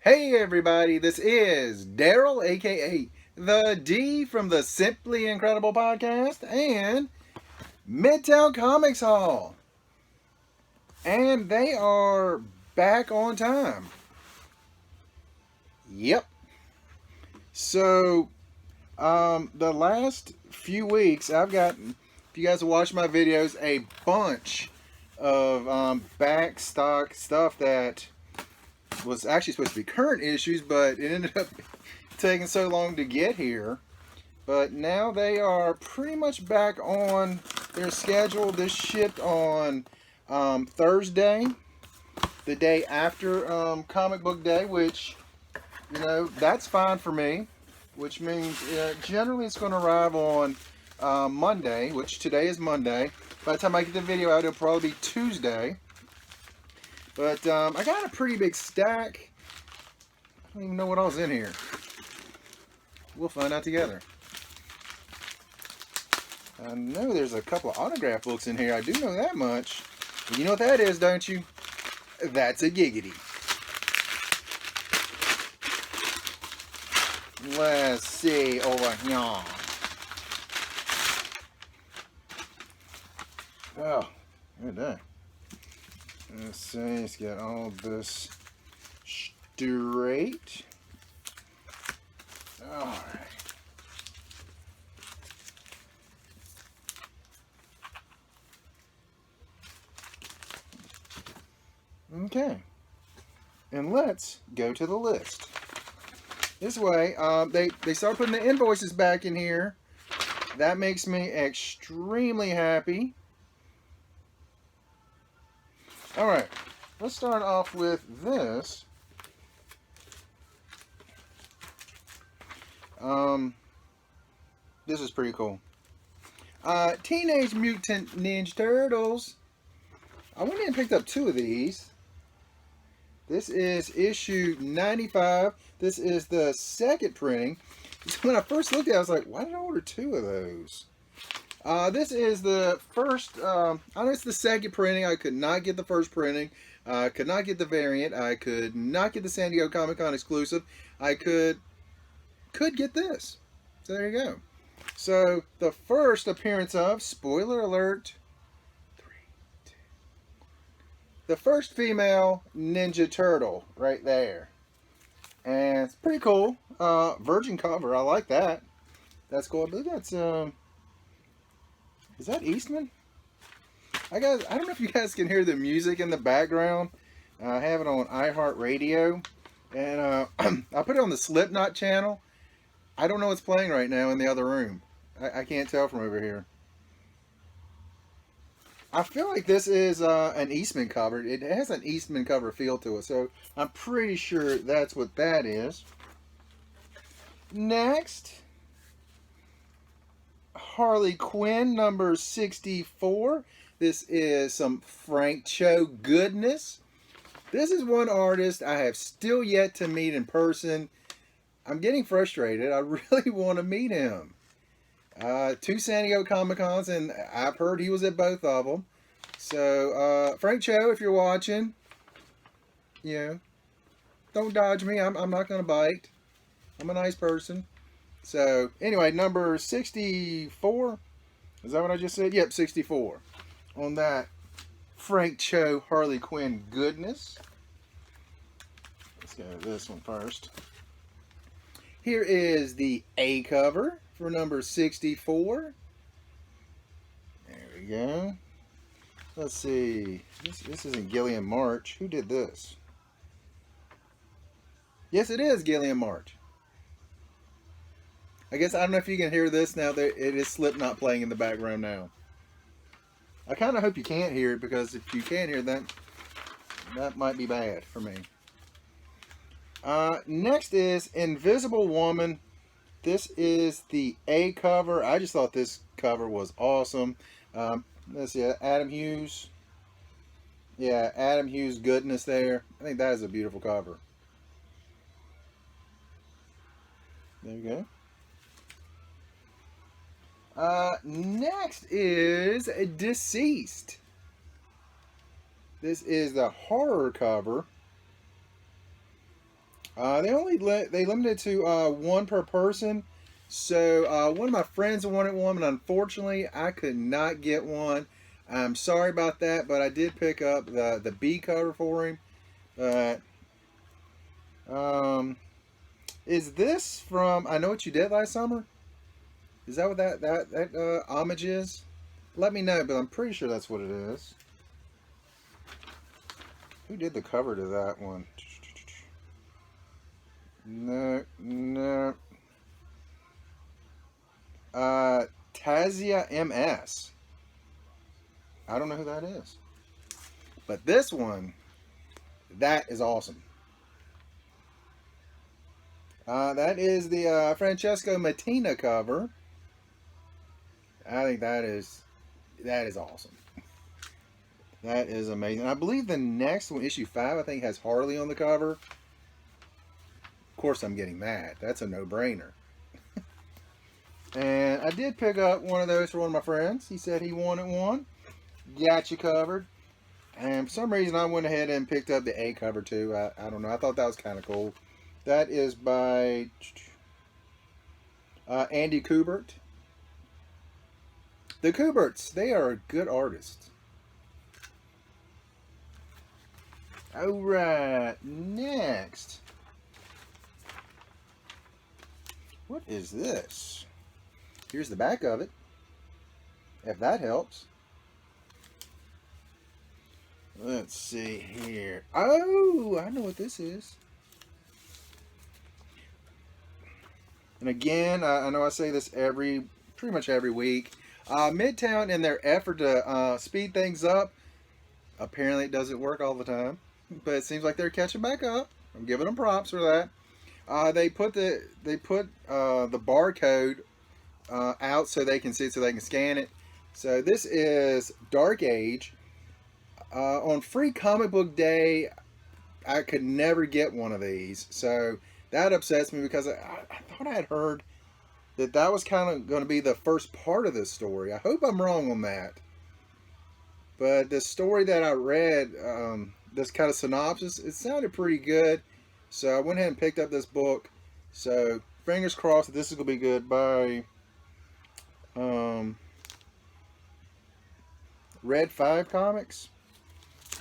Hey everybody, this is Daryl, aka the D from the Simply Incredible podcast and Midtown Comics Hall. And they are back on time. Yep. So, the last few weeks, I've gotten, if you guys have watched my videos, a bunch of back stock stuff that was actually supposed to be current issues, but it ended up taking so long to get here. But now they are pretty much back on their schedule. This shipped on Thursday, the day after Comic Book Day, which, that's fine for me. Which means generally it's going to arrive on Monday, which today is Monday. By the time I get the video out, it'll probably be Tuesday. But I got a pretty big stack. I don't even know what all's in here. We'll find out together. I know there's a couple of autograph books in here. I do know that much. You know what that is, don't you? That's a giggity. Let's see over here. Oh, good day. Let's see, let's get all this straight. Alright. Okay. And let's go to the list. This way, they start putting the invoices back in here. That makes me extremely happy. Alright, let's start off with this. This is pretty cool. Teenage Mutant Ninja Turtles. I went in and picked up two of these. This is issue 95. This is the second printing. When I first looked at it, I was like, why did I order two of those? This is the first, I know it's the second printing. I could not get the first printing. I could not get the variant. I could not get the San Diego Comic-Con exclusive. I could get this. So there you go. So the first appearance of, spoiler alert, the first female Ninja Turtle right there. And it's pretty cool. Virgin cover. I like that. That's cool. I believe that's, is that Eastman? I don't know if you guys can hear the music in the background. I have it on iHeartRadio. And I put it on the Slipknot channel. I don't know what's playing right now in the other room. I can't tell from over here. I feel like this is an Eastman cover. It has an Eastman cover feel to it, so I'm pretty sure that's what that is. Next, Harley Quinn number 64. This is some Frank Cho goodness. This is one artist I have still yet to meet in person. I'm getting frustrated. I really want to meet him. Two San Diego Comic-Cons, and I've heard he was at both of them. So, Frank Cho, if you're watching, don't dodge me. I'm not going to bite. I'm a nice person. So, anyway, number 64. Is that what I just said? Yep, 64. On that Frank Cho Harley Quinn goodness. Let's go to this one first. Here is the A cover for number 64. There we go. Let's see. This isn't Gillian March. Who did this? Yes, it is Gillian March. I guess I don't know if you can hear this now. It is Slipknot playing in the background now. I kind of hope you can't hear it, because if you can't hear that, that might be bad for me. Next is Invisible Woman. This is the A cover. I just thought this cover was awesome. Let's see, Adam Hughes. Yeah, Adam Hughes goodness there. I think that is a beautiful cover. There you go. Next is Deceased. This is the horror cover. They limited to one per person. So one of my friends wanted one, but unfortunately I could not get one. I'm sorry about that, but I did pick up the B cover for him. But is this from I Know What You Did Last Summer? Is that what that homage is? Let me know, but I'm pretty sure that's what it is. Who did the cover to that one? No, no. Tazia MS. I don't know who that is. But this one, that is awesome. That is the Francesco Mattina cover. I think that is awesome. That is amazing. I believe the next one, issue 5, I think has Harley on the cover. Of course, I'm getting that. That's a no-brainer. And I did pick up one of those for one of my friends. He said he wanted one. Got you covered. And for some reason, I went ahead and picked up the A cover too. I don't know. I thought that was kind of cool. That is by Andy Kubert. The Kuberts, they are a good artist. Alright, next. What is this? Here's the back of it. If that helps. Let's see here. Oh, I know what this is. And again, I know I say this pretty much every week. Midtown, in their effort to speed things up, apparently it doesn't work all the time, but it seems like they're catching back up. I'm giving them props for that. They put the barcode out so they can see it, so they can scan it. So this is Dark Age. On Free Comic Book Day, I could never get one of these, so that upsets me because I thought I had heard that was kind of going to be the first part of this story. I hope I'm wrong on that. But the story that I read, this kind of synopsis, it sounded pretty good. So I went ahead and picked up this book. So fingers crossed that this is going to be good. By Red 5 Comics.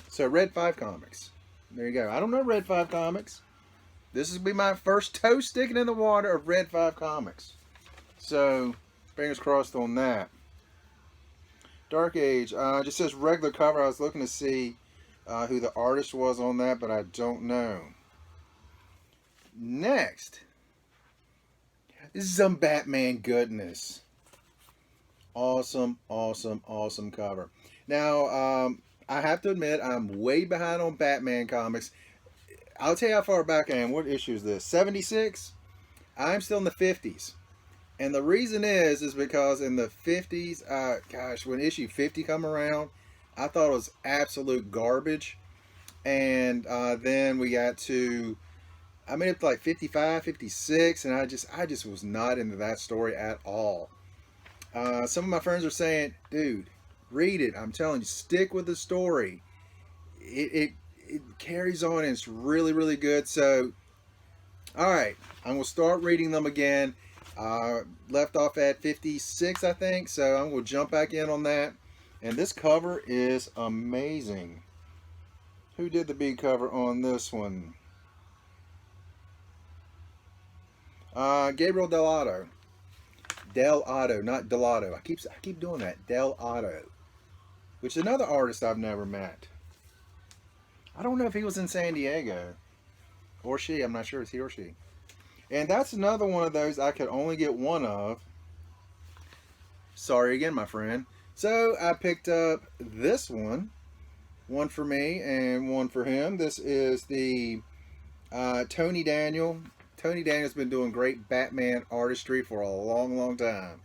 So Red 5 Comics. There you go. I don't know Red 5 Comics. This will be my first toe sticking in the water of Red 5 Comics. So, fingers crossed on that. Dark Age. Just says regular cover. I was looking to see who the artist was on that, but I don't know. Next. This is some Batman goodness. Awesome, awesome, awesome cover. Now, I have to admit, I'm way behind on Batman comics. I'll tell you how far back I am. What issue is this? 76? I'm still in the 50s. And the reason is because in the 50s, gosh, when issue 50 come around, I thought it was absolute garbage. And then we got to, I made it to like 55, 56, and I just was not into that story at all. Some of my friends are saying, dude, read it. I'm telling you, stick with the story. It carries on and it's really, really good. So, all right, I'm going to start reading them again. Left off at 56, I think. So I'm going to jump back in on that. And this cover is amazing. Who did the B cover on this one? Gabriel Dell'Otto. Dell'Otto, not Dell'Otto. I keep doing that. Dell'Otto. Which is another artist I've never met. I don't know if he was in San Diego. Or she. I'm not sure it's he or she. And that's another one of those I could only get one of. Sorry again, my friend. So I picked up this one. One for me and one for him. This is the Tony Daniel. Tony Daniel's been doing great Batman artistry for a long, long time.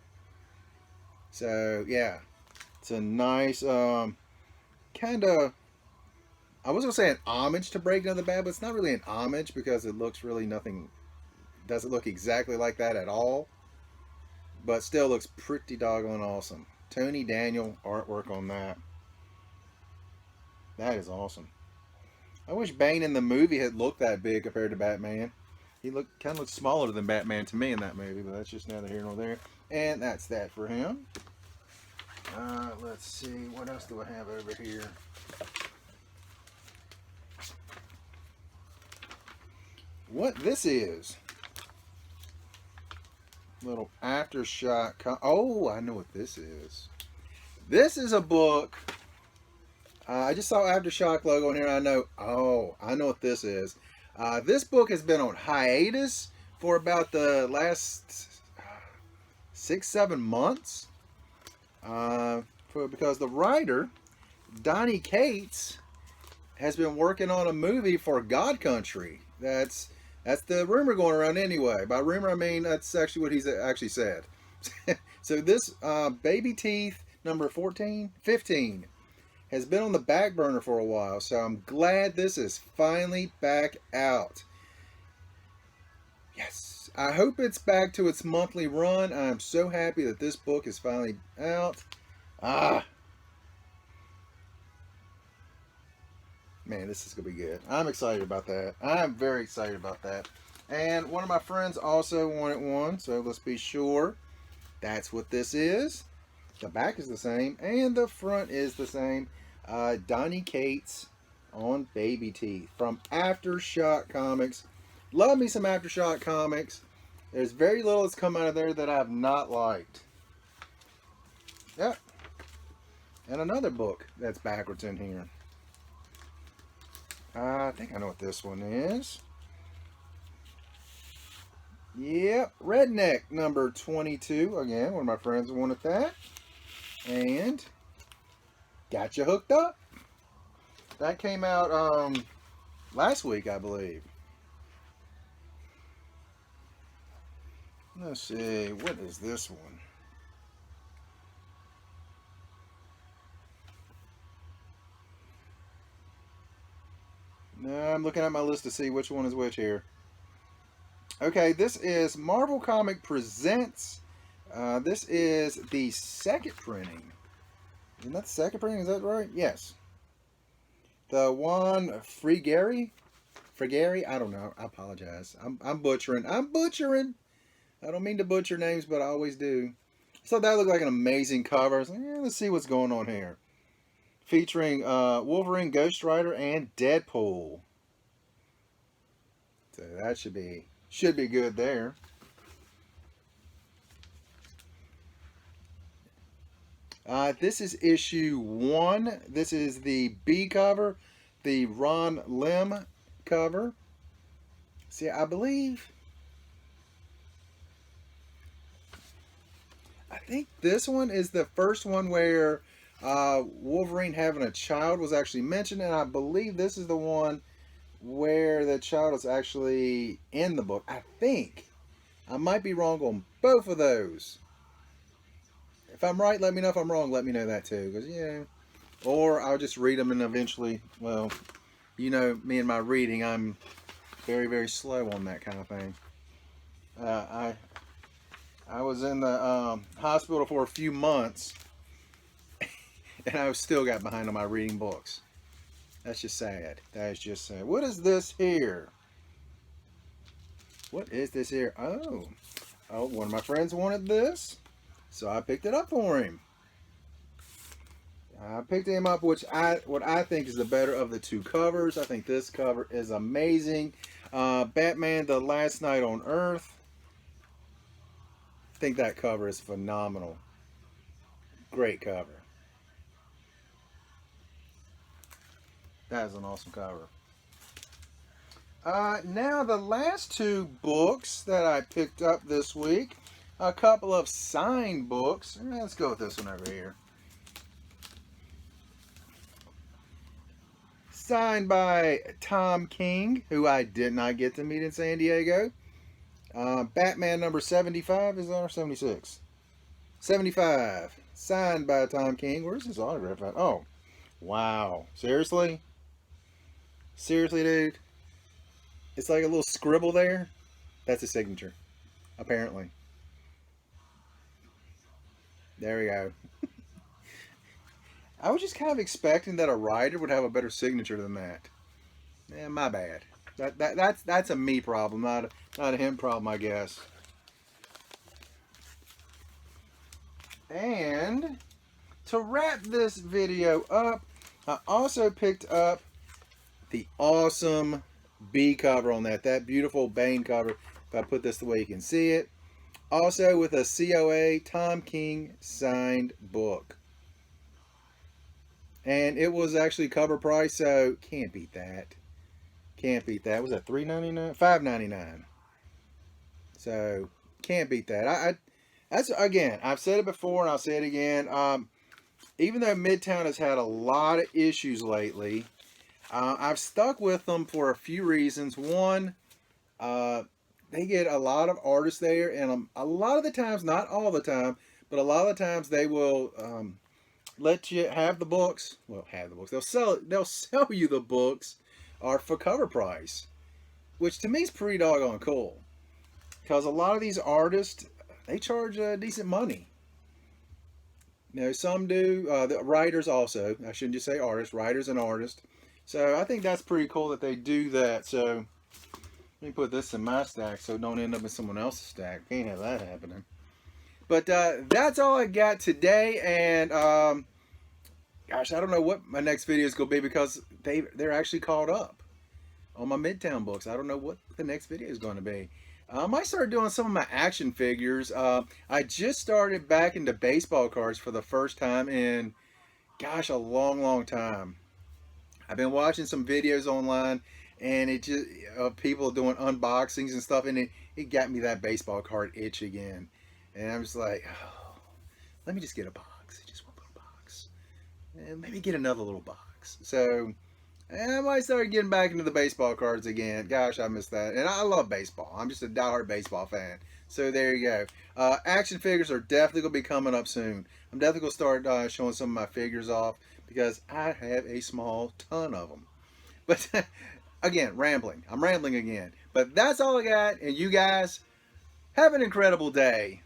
So, yeah. It's a nice, kind of, I was going to say an homage to Breaking of the Bad, but it's not really an homage because it looks really nothing, doesn't look exactly like that at all. But still looks pretty doggone awesome. Tony Daniel artwork on that. That is awesome. I wish Bane in the movie had looked that big compared to Batman. He kind of looks smaller than Batman to me in that movie, but that's just neither here nor there. And that's that for him. Let's see, what else do I have over here? What this is? Little Aftershock. Oh, I know what this is. This is a book. I just saw Aftershock logo in here. I know. Oh, I know what this is. This book has been on hiatus for about the last 6-7 months. Because the writer, Donny Cates, has been working on a movie for God Country. That's the rumor going around anyway. By rumor, I mean that's actually what he's actually said. So this Baby Teeth number 15 has been on the back burner for a while. So I'm glad this is finally back out. Yes. I hope it's back to its monthly run. I'm so happy that this book is finally out. Man, this is going to be good. I'm excited about that. I'm very excited about that. And one of my friends also wanted one, so let's be sure that's what this is. The back is the same, and the front is the same. Donny Cates on Baby Teeth from Aftershock Comics. Love me some Aftershock Comics. There's very little that's come out of there that I've not liked. Yep. And another book that's backwards in here. I think I know what this one is. Yep, Redneck number 22. Again, one of my friends wanted that. And got you hooked up. That came out last week, I believe. Let's see, what is this one? No, I'm looking at my list to see which one is which here. Okay, this is Marvel Comic Presents. This is the second printing. Isn't that the second printing? Is that right? Yes. The Juan Frigeri? I don't know. I apologize. I'm butchering. I don't mean to butcher names, but I always do. So that looked like an amazing cover. So, yeah, let's see what's going on here. Featuring Wolverine, Ghost Rider, and Deadpool. So that should be good there. This is issue 1. This is the B cover, the Ron Lim cover. See, I think this one is the first one where Wolverine having a child was actually mentioned, and I believe this is the one where the child is actually in the book. I think. I might be wrong on both of those. If I'm right, let me know. If I'm wrong, let me know that too. Because, yeah. Or I'll just read them and eventually, well, you know, me and my reading, I'm very, very slow on that kind of thing. I was in the hospital for a few months, and I still got behind on my reading books. That's just sad. That is just sad. What is this here? What is this here? Oh, one of my friends wanted this, so I picked it up for him. I picked him up, what I think is the better of the two covers. I think this cover is amazing. Batman: The Last Night on Earth. I think that cover is phenomenal. Great cover. That is an awesome cover. Now the last two books that I picked up this week, a couple of signed books. Let's go with this one over here. Signed by Tom King, who I did not get to meet in San Diego. Batman number 75, is that or 76? 75. Signed by Tom King. Where's his autograph at? Oh, wow. Seriously? Seriously, dude? It's like a little scribble there. That's a signature, apparently. There we go. I was just kind of expecting that a writer would have a better signature than that. My bad. That's a me problem, not a him problem, I guess. And to wrap this video up, I also picked up the awesome B cover on that. That beautiful Bane cover. If I put this the way you can see it. Also with a COA Tom King signed book. And it was actually cover price, so can't beat that. Can't beat that. Was that $3.99? $5.99. So can't beat that. That's, again, I've said it before and I'll say it again. Even though Midtown has had a lot of issues lately, I've stuck with them for a few reasons. One, they get a lot of artists there, and a lot of the times, not all the time, but a lot of the times they will let you have the books. Well, have the books. They'll sell you the books, or for cover price, which to me is pretty doggone cool. Because a lot of these artists, they charge decent money. You know, some do. The writers also. I shouldn't just say artists. Writers and artists. So I think that's pretty cool that they do that. So let me put this in my stack so it don't end up in someone else's stack. Can't have that happening. But that's all I got today. And gosh, I don't know what my next video is going to be because they're actually caught up on my Midtown books. I don't know what the next video is going to be. I might start doing some of my action figures. I just started back into baseball cards for the first time in, gosh, a long time. I've been watching some videos online, and it just people doing unboxings and stuff, and it got me that baseball card itch again. And I'm just like, oh, let me just get a box, just one little box, and maybe get another little box. So I might start getting back into the baseball cards again. Gosh, I miss that. And I love baseball. I'm just a diehard baseball fan. So there you go. Action figures are definitely going to be coming up soon. I'm definitely going to start showing some of my figures off because I have a small ton of them. But again, rambling. I'm rambling again. But that's all I got. And you guys have an incredible day.